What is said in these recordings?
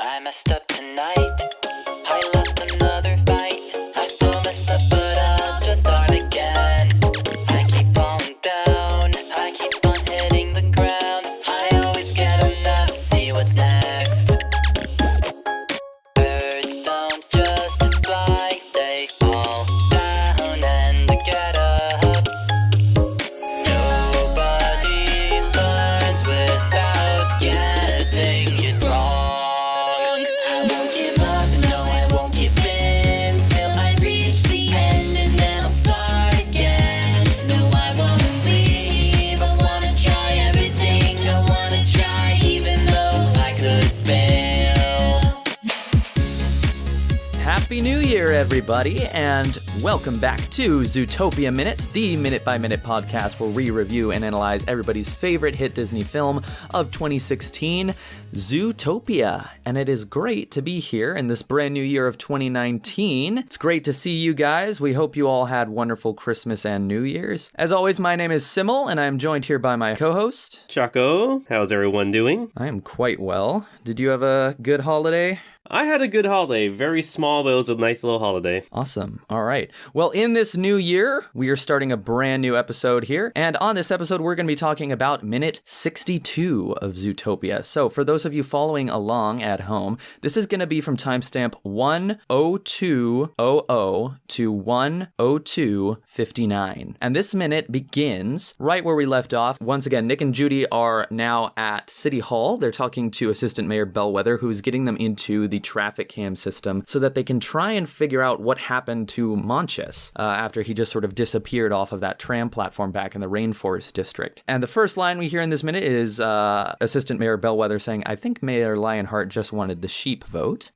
I messed up tonight. I lost another fight. I still mess up, but I'll just start again. I keep falling down. I keep on hitting the ground. I always get enough to see what's next. Birds don't just fly, they fall down and get up. Nobody learns without getting it wrong. I won't give up, no, I won't give in till I reach the end and then I'll start again. No, I won't leave, I wanna try everything, I wanna try even though I could fail. Happy New Year, everybody, and welcome back to Zootopia Minute, the minute-by-minute podcast where we review and analyze everybody's favorite hit Disney film of 2016, Zootopia. And it is great to be here in this brand new year of 2019. It's great to see you guys. We hope you all had wonderful Christmas and New Year's. As always, my name is Simul, and I am joined here by my co-host, Choco. How's everyone doing? I am quite well. Did you have a good holiday? I had a good holiday. Very small, but it was a nice little holiday. Awesome. All right. Well, in this new year, we are starting a brand new episode here. And on this episode, we're going to be talking about minute 62 of Zootopia. So for those of you following along at home, this is going to be from timestamp 1:02:00 to 1:02:59. And this minute begins right where we left off. Once again, Nick and Judy are now at City Hall. They're talking to Assistant Mayor Bellwether, who's getting them into the traffic cam system so that they can try and figure out what happened to Monchess after he just sort of disappeared off of that tram platform back in the Rainforest District. And the first line we hear in this minute is Assistant Mayor Bellwether saying, "I think Mayor Lionheart just wanted the sheep vote."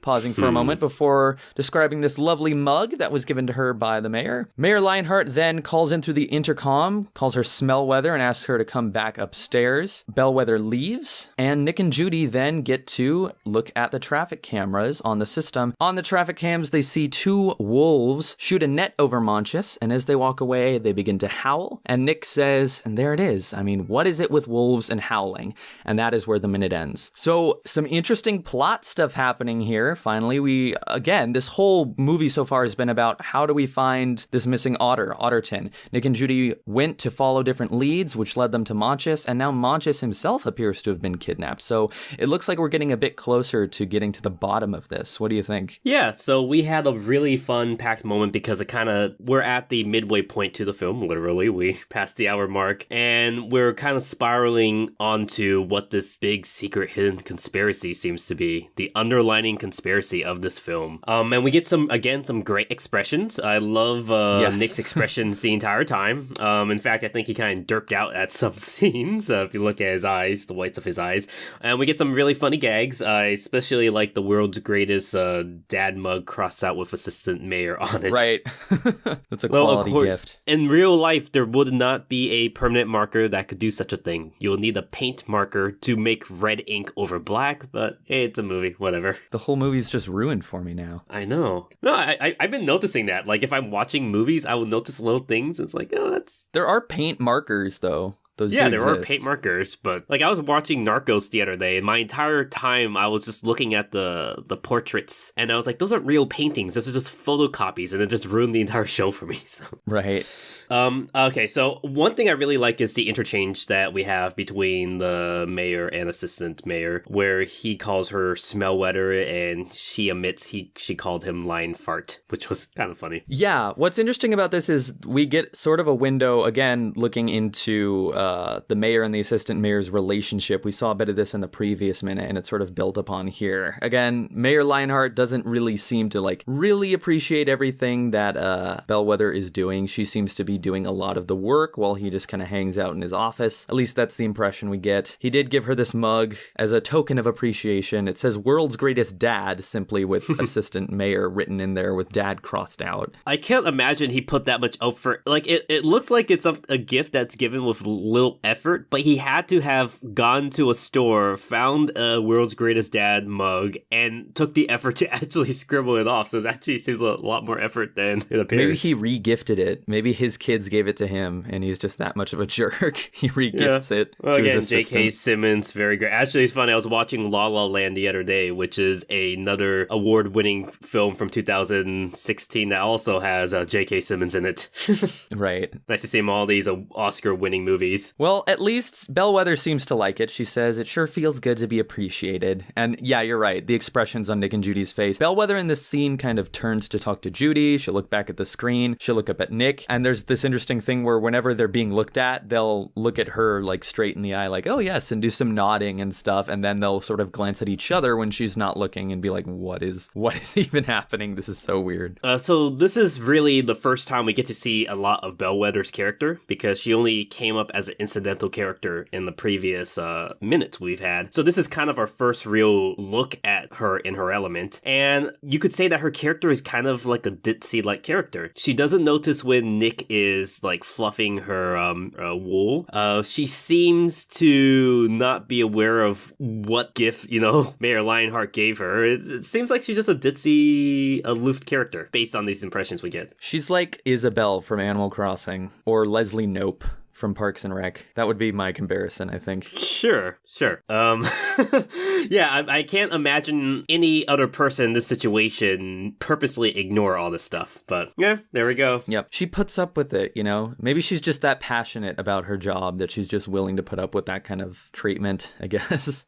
Pausing for a moment before describing this lovely mug that was given to her by the mayor. Mayor Lionheart then calls in through the intercom, calls her Smellweather, and asks her to come back upstairs. Bellwether leaves, and Nick and Judy then get to look at the traffic cameras on the system. On the traffic cams, they see two wolves shoot a net over Monchess, and as they walk away, they begin to howl. And Nick says, and there it is. I mean, what is it with wolves and howling? And that is where the minute ends. So some interesting plot stuff happening here. Finally, this whole movie so far has been about how do we find this missing otter, Otterton. Nick and Judy went to follow different leads, which led them to Monchess, and now Monchess himself appears to have been kidnapped. So it looks like we're getting a bit closer to getting to the bottom of this. What do you think? Yeah, so we had a really fun, packed moment because we're at the midway point to the film, literally. We passed the hour mark, and we're kind of spiraling onto what this big, secret, hidden conspiracy seems to be. The underlining conspiracy of this film. And we get some great expressions. I love Nick's expressions the entire time. In fact, I think he kind of derped out at some scenes, if you look at his eyes, the whites of his eyes. And we get some really funny gags. I especially like the world's greatest dad mug crossed out with Assistant Mayor on it. Right. That's a quality gift. In real life, there would not be a permanent marker that could do such a thing. You'll need a paint marker to make red ink over black, but hey, it's a movie, whatever. The whole movie's just ruined for me now. I know. No, I've been noticing that. Like, if I'm watching movies, I will notice little things. It's like, oh, that's... There are paint markers, though. Those there are paint markers, but like I was watching Narcos the other day, and my entire time I was just looking at the portraits, and I was like, those aren't real paintings, those are just photocopies, and it just ruined the entire show for me. So. Right. Okay, so one thing I really like is the interchange that we have between the mayor and assistant mayor, where he calls her Smellwetter, and she admits she called him Lion Fart, which was kind of funny. Yeah, what's interesting about this is we get sort of a window, again, looking into the mayor and the assistant mayor's relationship. We saw a bit of this in the previous minute, and it's sort of built upon here. Again, Mayor Lionheart doesn't really seem to really appreciate everything that Bellwether is doing. She seems to be doing a lot of the work while he just kind of hangs out in his office. At least that's the impression we get. He did give her this mug as a token of appreciation. It says world's greatest dad, simply with assistant mayor written in there with dad crossed out. I can't imagine he put that much out for, it looks like it's a gift that's given with little effort, but he had to have gone to a store, found a World's Greatest Dad mug, and took the effort to actually scribble it off. So it actually seems a lot more effort than it appears. Maybe he re-gifted it. Maybe his kids gave it to him, and he's just that much of a jerk. He re-gifts it to again, his assistant. J.K. Simmons, very great. Actually, it's funny. I was watching La La Land the other day, which is another award-winning film from 2016 that also has J.K. Simmons in it. Right. Nice to see him in all these Oscar-winning movies. Well, at least Bellwether seems to like it. She says, it sure feels good to be appreciated. And yeah, you're right. The expressions on Nick and Judy's face. Bellwether in this scene kind of turns to talk to Judy. She'll look back at the screen. She'll look up at Nick. And there's this interesting thing where whenever they're being looked at, they'll look at her like straight in the eye, like, oh yes, and do some nodding and stuff. And then they'll sort of glance at each other when she's not looking and be like, what is even happening? This is so weird. So this is really the first time we get to see a lot of Bellwether's character, because she only came up as an incidental character in the previous minutes we've had. So this is kind of our first real look at her in her element. And you could say that her character is kind of like a ditzy-like character. She doesn't notice when Nick is like fluffing her wool. She seems to not be aware of what gift, Mayor Lionheart gave her. It seems like she's just a ditzy, aloof character based on these impressions we get. She's like Isabelle from Animal Crossing or Leslie Knope from Parks and Rec. That would be my comparison, I think. Sure. Yeah, I can't imagine any other person in this situation purposely ignore all this stuff. But yeah, there we go. Yep. She puts up with it, Maybe she's just that passionate about her job that she's just willing to put up with that kind of treatment, I guess.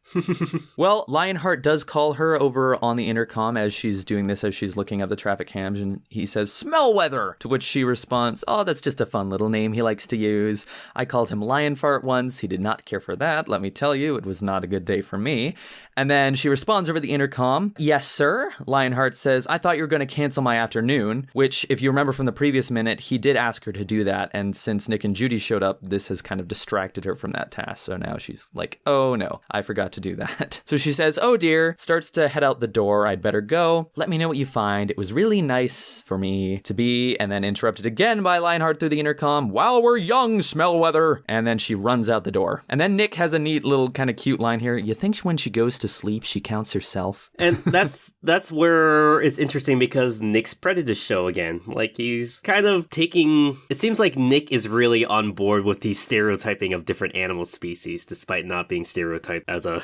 Well, Lionheart does call her over on the intercom as she's doing this, as she's looking at the traffic cams, and he says, Smellweather, to which she responds, oh, that's just a fun little name he likes to use. I called him Lionfart once. He did not care for that. Let me tell you, it was not a good day for me. And then she responds over the intercom, yes, sir. Lionheart says, I thought you were going to cancel my afternoon, which, if you remember from the previous minute, he did ask her to do that. And since Nick and Judy showed up, this has kind of distracted her from that task. So now she's like, oh no, I forgot to do that. So she says, oh dear, starts to head out the door. I'd better go. Let me know what you find. It was really nice for me to be, and then interrupted again by Lionheart through the intercom. While we're young, Smellweather. And then she runs out the door. And then Nick has a neat little kind of cute line here. You think when she goes to sleep, she counts herself? And that's where it's interesting, because Nick's prejudice show again. Like, he's kind of taking... It seems like Nick is really on board with the stereotyping of different animal species, despite not being stereotyped as a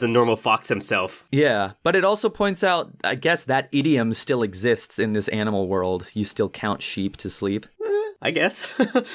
normal fox himself. Yeah, but it also points out, I guess, that idiom still exists in this animal world. You still count sheep to sleep. I guess.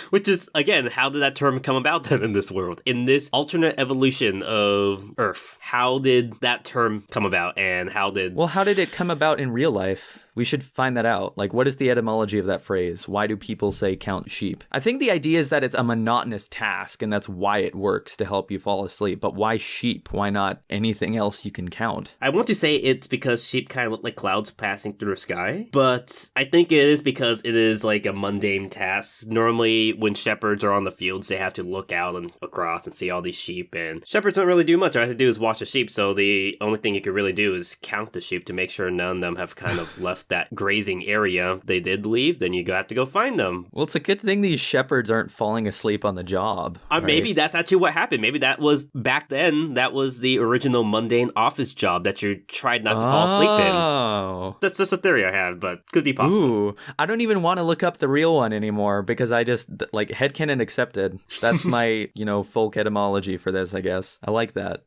Which is, again, how did that term come about then in this world? In this alternate evolution of Earth, how did that term come about, and how did it come about in real life? We should find that out. Like, what is the etymology of that phrase? Why do people say count sheep? I think the idea is that it's a monotonous task, and that's why it works, to help you fall asleep. But why sheep? Why not anything else you can count? I want to say it's because sheep kind of look like clouds passing through the sky, but I think it is because it is like a mundane task. Normally, when shepherds are on the fields, they have to look out and across and see all these sheep, and shepherds don't really do much. All they have to do is watch the sheep, so the only thing you can really do is count the sheep to make sure none of them have kind of left that grazing area. They did leave, then you have to go find them. Well, it's a good thing these shepherds aren't falling asleep on the job. Right? Maybe that's actually what happened. Maybe that was, back then, that was the original mundane office job that you tried not to fall asleep in. Oh. That's just a theory I have, but could be possible. Ooh, I don't even want to look up the real one anymore, because I just, like, headcanon accepted. That's my, folk etymology for this, I guess. I like that.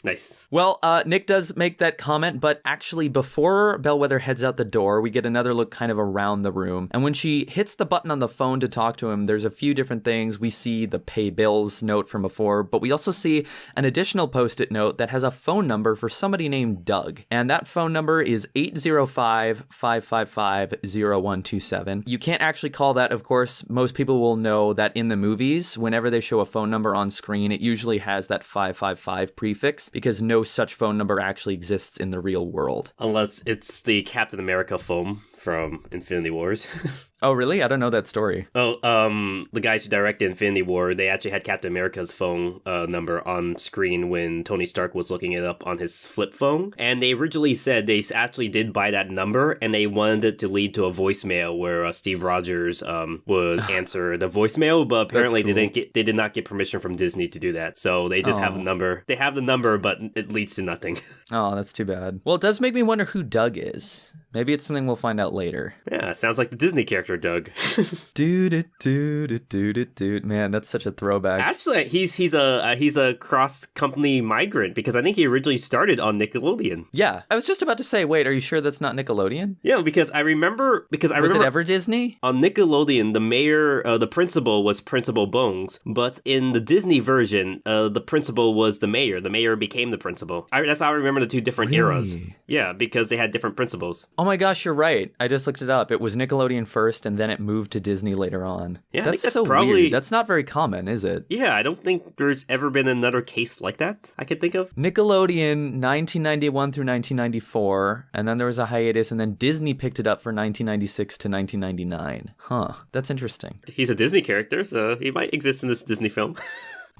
Nice. Well, Nick does make that comment, but actually before Bellwether heads out the door, we get another look kind of around the room. And when she hits the button on the phone to talk to him, there's a few different things. We see the pay bills note from before, but we also see an additional post-it note that has a phone number for somebody named Doug. And that phone number is 805-555-0127. You can't actually call that, of course. Most people will know that in the movies, whenever they show a phone number on screen, it usually has that 555 prefix, because no such phone number actually exists in the real world. Unless it's the Captain America phone from Infinity Wars. Oh, really? I don't know that story. Oh, the guys who directed Infinity War, they actually had Captain America's phone number on screen when Tony Stark was looking it up on his flip phone. And they originally said they actually did buy that number, and they wanted it to lead to a voicemail where Steve Rogers would answer the voicemail, but apparently cool. they did not get permission from Disney to do that. So they just have the number. They have the number, but it leads to nothing. Oh, that's too bad. Well, it does make me wonder who Doug is. Maybe it's something we'll find out later. Yeah, sounds like the Disney character, Doug. Man, that's such a throwback. Actually, he's a cross-company migrant because I think he originally started on Nickelodeon. Yeah, I was just about to say, wait, are you sure that's not Nickelodeon? Yeah, because I remember Was it ever Disney? On Nickelodeon, the principal was Principal Bones, but in the Disney version, the principal was the mayor. The mayor became the principal. That's how I remember the two different eras. Yeah, because they had different principals. Oh my gosh, you're right. I just looked it up. It was Nickelodeon first, and then it moved to Disney later on. Yeah, that's I think that's so probably weird. That's not very common, is it? Yeah, I don't think there's ever been another case like that I could think of. Nickelodeon, 1991 through 1994, and then there was a hiatus, and then Disney picked it up for 1996 to 1999. Huh, that's interesting. He's a Disney character, so he might exist in this Disney film.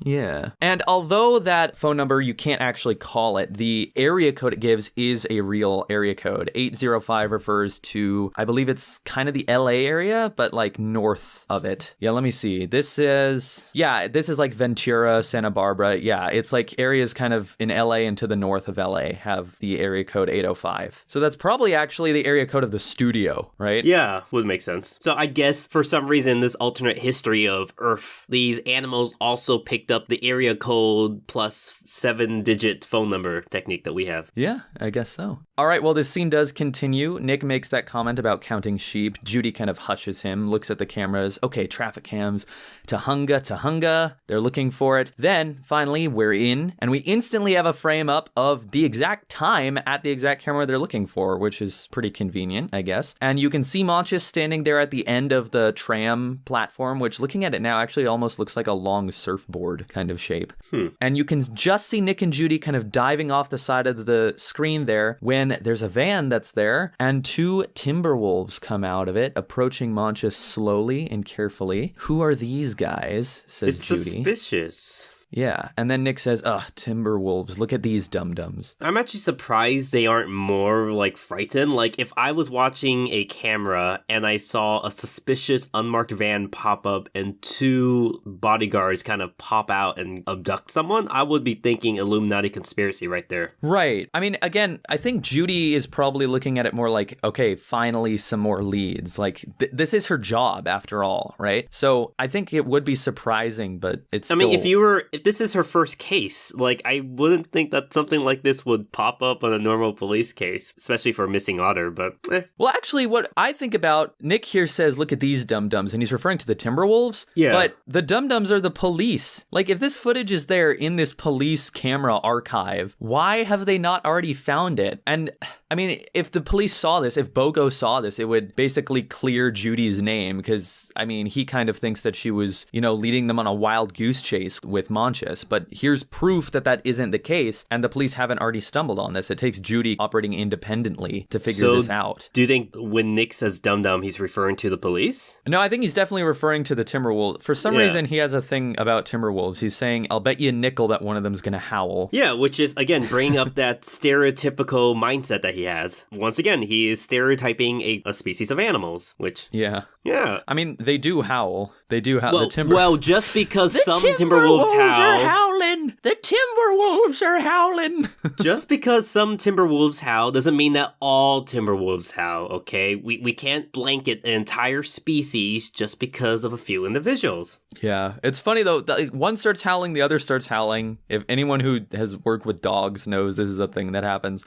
Yeah. And although that phone number, you can't actually call it, the area code it gives is a real area code. 805 refers to, I believe it's kind of the LA area, but like north of it. Yeah, let me see. This is like Ventura, Santa Barbara. Yeah, it's like areas kind of in LA and to the north of LA have the area code 805. So that's probably actually the area code of the studio, right? Yeah, would make sense. So I guess for some reason, this alternate history of Earth, these animals also picked up the area code plus 7-digit phone number technique that we have. Yeah, I guess so. All right, well, this scene does continue. Nick makes that comment about counting sheep. Judy kind of hushes him, looks at the cameras. Okay, traffic cams. Tahunga. They're looking for it. Then, finally, we're in, and we instantly have a frame up of the exact time at the exact camera they're looking for, which is pretty convenient, I guess. And you can see Monchis standing there at the end of the tram platform, which, looking at it now, actually almost looks like a long surfboard kind of shape. And you can just see Nick and Judy kind of diving off the side of the screen there when there's a van that's there, and 2 Timberwolves come out of it, approaching Monchis slowly and carefully. Who are these guys? Says Judy. It's suspicious. Yeah, and then Nick says, Timberwolves, look at these dum-dums. I'm actually surprised they aren't more, frightened. Like, if I was watching a camera and I saw a suspicious unmarked van pop up and 2 bodyguards kind of pop out and abduct someone, I would be thinking Illuminati conspiracy right there. Right. I mean, again, I think Judy is probably looking at it more like, okay, finally some more leads. Like, this is her job, after all, right? So I think it would be surprising, but it's still... I mean, if this is her first case, I wouldn't think that something like this would pop up on a normal police case, especially for a missing otter, but Well, actually, what I think about, Nick here says, look at these dum-dums, and he's referring to the Timberwolves. Yeah. But the dum-dums are the police. Like, if this footage is there in this police camera archive, why have they not already found it? And, I mean, if the police saw this, if Bogo saw this, it would basically clear Judy's name, because, I mean, he kind of thinks that she was, leading them on a wild goose chase with Monchis, but here's proof that that isn't the case, and the police haven't already stumbled on this. It takes Judy operating independently to figure this out. Do you think when Nick says dum-dum, he's referring to the police? No, I think he's definitely referring to the Timberwolves. For some reason, he has a thing about Timberwolves. He's saying, I'll bet you a nickel that one of them's gonna howl. Yeah, which is, again, bringing up that stereotypical mindset that he has. Once again, he is stereotyping a species of animals, which... Yeah. Yeah. I mean, they do howl. They do howl. Well, just because some Timberwolves howl... howling! The Timberwolves are howling! Just because some Timberwolves howl doesn't mean that all Timberwolves howl, okay? We can't blanket an entire species just because of a few individuals. Yeah. It's funny, though. One starts howling, the other starts howling. If anyone who has worked with dogs knows this is a thing that happens.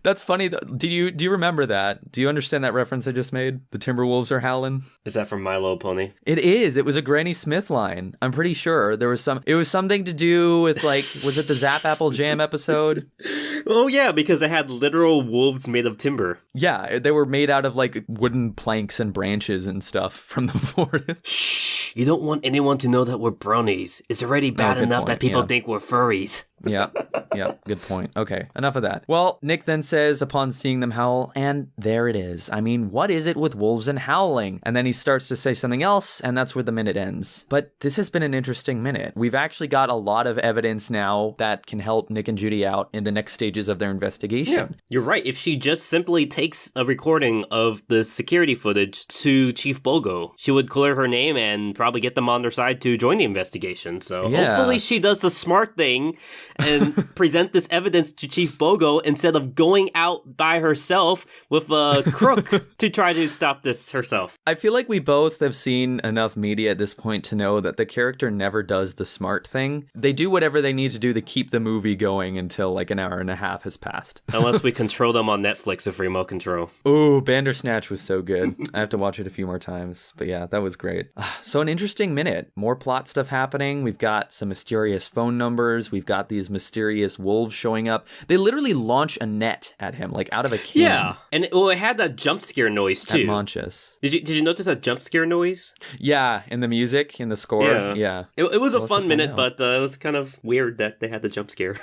That's funny, though. Do you remember that? Do you understand that reference I just made? The Timberwolves are howling? Is that from My Little Pony? It is. It was a Granny Smith line. I'm pretty sure. It was something to do with, was it the Zap Apple Jam episode? Oh, yeah, because they had literal wolves made of timber. Yeah, they were made out of, wooden planks and branches and stuff from the forest. Shh, you don't want anyone to know that we're bronies. It's already bad enough that people think we're furries. Yeah, good point. Okay, enough of that. Well, Nick then says upon seeing them howl, and there it is. I mean, what is it with wolves and howling? And then he starts to say something else, and that's where the minute ends. But this has been an interesting minute. We've actually got a lot of evidence now that can help Nick and Judy out in the next stages of their investigation. Yeah, you're right. If she just simply takes a recording of the security footage to Chief Bogo, she would clear her name and probably get them on their side to join the investigation. So hopefully she does the smart thing and present this evidence to Chief Bogo instead of going out by herself with a crook to try to stop this herself. I feel like we both have seen enough media at this point to know that the character never does the smart thing. They do whatever they need to do to keep the movie going until like an hour and a half has passed. Unless we control them on Netflix with remote control. Ooh, Bandersnatch was so good. I have to watch it a few more times. But yeah, that was great. So an interesting minute. More plot stuff happening. We've got some mysterious phone numbers. We've got these mysterious wolves showing up. They literally launch a net at him, like out of a can. Yeah, and it had that jump scare noise too. At Manchas. Did you notice that jump scare noise? Yeah, in the music, in the score. Yeah. It was a fun minute, but it was kind of weird that they had the jump scare.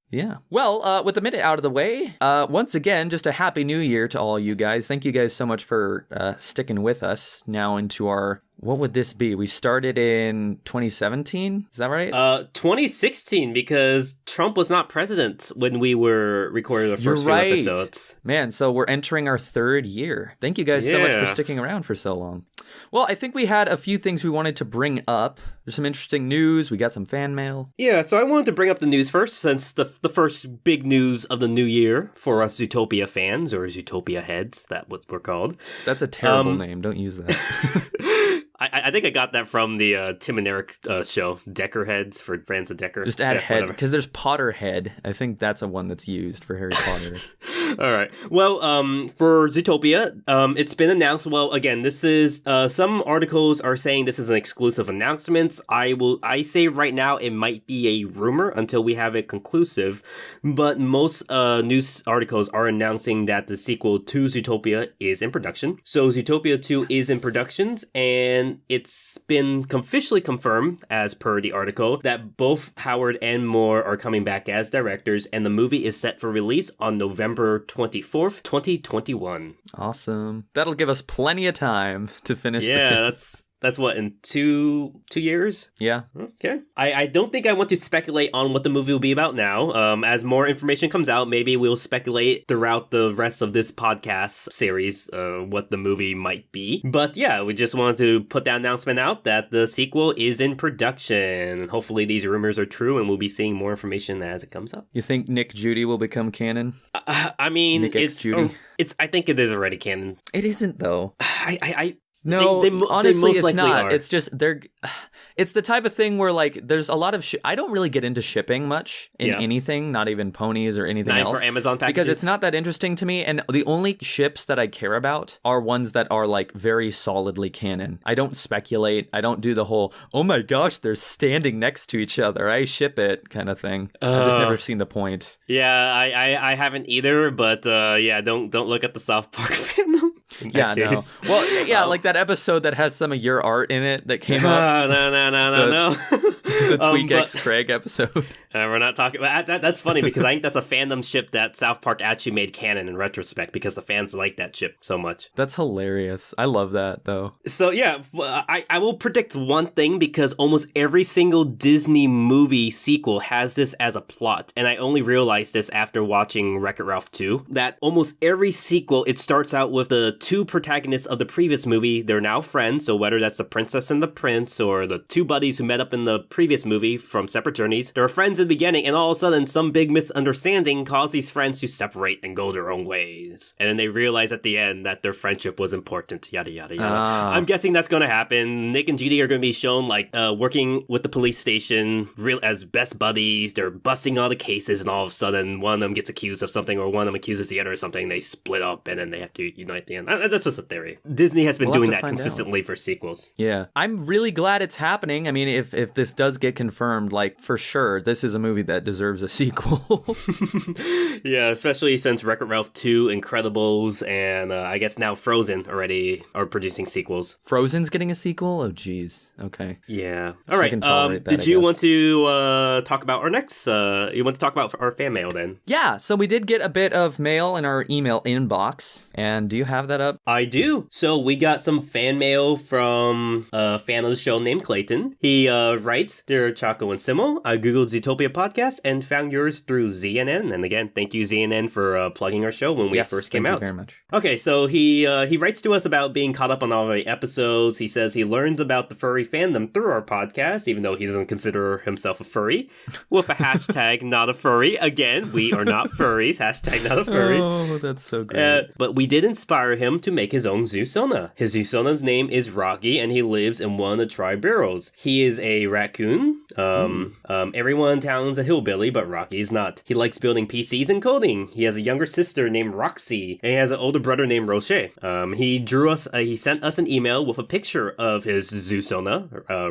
Yeah. Well, with the minute out of the way, once again, just a happy new year to all you guys. Thank you guys so much for sticking with us now into our, what would this be? We started in 2017? Is that right? 2016, because Trump was not president when we were recording the first few episodes. Man, so we're entering our third year. Thank you guys so much for sticking around for so long. Well, I think we had a few things we wanted to bring up. There's some interesting news. We got some fan mail. Yeah, so I wanted to bring up the news first, since the first big news of the new year for us Zootopia fans, or Zootopia heads, that's what we're called. That's a terrible name. Don't use that. I think I got that from the Tim and Eric show, Decker Heads, for fans of Decker. Just add head, because there's Potterhead. I think that's a one that's used for Harry Potter. All right. Well, for Zootopia, it's been announced. Well, again, this is some articles are saying this is an exclusive announcement. I say right now it might be a rumor until we have it conclusive, but most news articles are announcing that the sequel to Zootopia is in production. So Zootopia 2 is in productions, and it's been officially confirmed, as per the article, that both Howard and Moore are coming back as directors, and the movie is set for release on November 24th, 2021. Awesome. That'll give us plenty of time to finish this. That's what, in two years? Yeah. Okay. I don't think I want to speculate on what the movie will be about now. As more information comes out, maybe we'll speculate throughout the rest of this podcast series what the movie might be. But yeah, we just wanted to put that announcement out that the sequel is in production. Hopefully these rumors are true, and we'll be seeing more information as it comes up. You think Nick Judy will become canon? I mean, Nick X Judy? I think it is already canon. It isn't, though. No, honestly, it's not. It's just it's the type of thing where like there's a lot of I don't really get into shipping much in anything, not even ponies or anything else. For Amazon packages, because it's not that interesting to me. And the only ships that I care about are ones that are like very solidly canon. I don't speculate. I don't do the whole oh my gosh they're standing next to each other, I ship it kind of thing. I've just never seen the point. Yeah, I haven't either. But don't look at the South Park fandom. Yeah, no. Well, yeah, like that episode that has some of your art in it that came up. No. The Tweak X Craig episode. We're not talking about that. That's funny because I think that's a fandom ship that South Park actually made canon in retrospect because the fans like that ship so much. That's hilarious. I love that though. So yeah, I will predict one thing because almost every single Disney movie sequel has this as a plot, and I only realized this after watching Wreck-It Ralph 2, that almost every sequel, it starts out with the two protagonists of the previous movie. They're now friends, so whether that's the princess and the prince or the two buddies who met up in the previous movie from separate journeys, they're friends in the beginning, and all of a sudden some big misunderstanding caused these friends to separate and go their own ways. And then they realize at the end that their friendship was important, yada yada yada. I'm guessing that's going to happen. Nick and Judy are going to be shown like working with the police station as best buddies. They're busting all the cases, and all of a sudden one of them gets accused of something, or one of them accuses the other of something. They split up, and then they have to unite at the end. That's just a theory. Disney has been doing that find consistently for sequels. Yeah. I'm really glad it's happening. I mean, if this does get confirmed, like, for sure, this is a movie that deserves a sequel. Yeah, especially since Wreck-It Ralph 2, Incredibles, and I guess now Frozen already are producing sequels. Frozen's getting a sequel? Oh, geez. Okay. Yeah. All right. can tolerate that, did I you guess. want to talk about our next? You want to talk about our fan mail then? Yeah, so we did get a bit of mail in our email inbox. And do you have that up? I do. So we got some fan mail from a fan of the show named Clayton. He writes, "Dear Choco and Simul, I googled Zootopia podcast and found yours through ZNN. And again, thank you ZNN for plugging our show when we first came out. Thank you very much. Okay, so he writes to us about being caught up on all the episodes. He says he learned about the furry fandom through our podcast, even though he doesn't consider himself a furry, with a hashtag not a furry. Again, we are not furries. Hashtag not a furry. Oh, that's so great. But we did inspire him to make his own Zoosona. His Zoosona's name is Rocky, and he lives in one of the tri-barrels. He is a raccoon. Everyone in town's a hillbilly, but Rocky is not. He likes building PCs and coding. He has a younger sister named Roxy, and he has an older brother named Roche. He sent us an email with a picture of his Zoosona,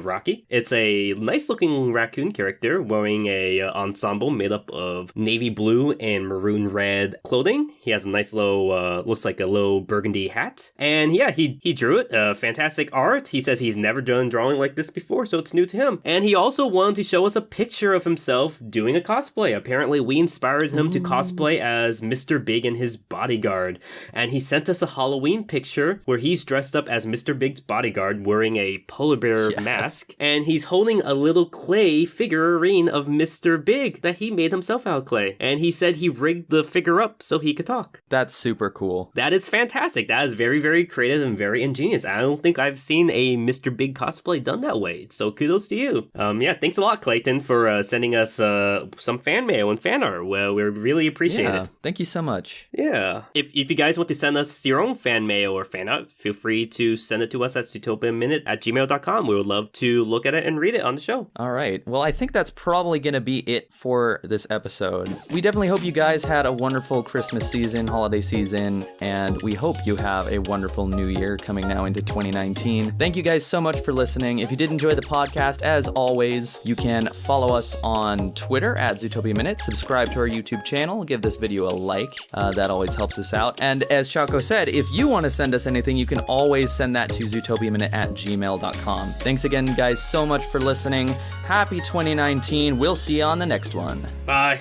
Rocky. It's a nice-looking raccoon character wearing a ensemble made up of navy blue and maroon red clothing. He has a nice low, looks like a low burgundy hat. And yeah, he drew it. Fantastic art. He says he's never done drawing like this before, so it's new to him. And he also wanted to show us a picture of himself doing a cosplay. Apparently, we inspired him to cosplay as Mr. Big and his bodyguard. And he sent us a Halloween picture where he's dressed up as Mr. Big's bodyguard wearing a polar bear mask. And he's holding a little clay figurine of Mr. Big that he made himself out of clay. And he said he rigged the figure up so he could talk. That's super cool. That is fantastic. That is very, very creative and very ingenious. I don't think I've seen a Mr. Big cosplay done that way. So kudos to you. Yeah, thanks a lot, Clayton, for sending us some fan mail and fan art. Well, we really appreciate it. Thank you so much. Yeah. If you guys want to send us your own fan mail or fan art, feel free to send it to us at zootopiaminute@gmail.com. We would love to look at it and read it on the show. All right. Well, I think that's probably going to be it for this episode. We definitely hope you guys had a wonderful Christmas season, holiday season, and we hope you have a wonderful new year coming now into 2019. Thank you guys so much for listening. If you did enjoy the podcast, as always, you can follow us on Twitter at Zootopia Minute, subscribe to our YouTube channel, give this video a like. That always helps us out. And as Choco said, if you want to send us anything, you can always send that to zootopiaminute@gmail.com. Thanks again, guys, so much for listening. Happy 2019. We'll see you on the next one. Bye.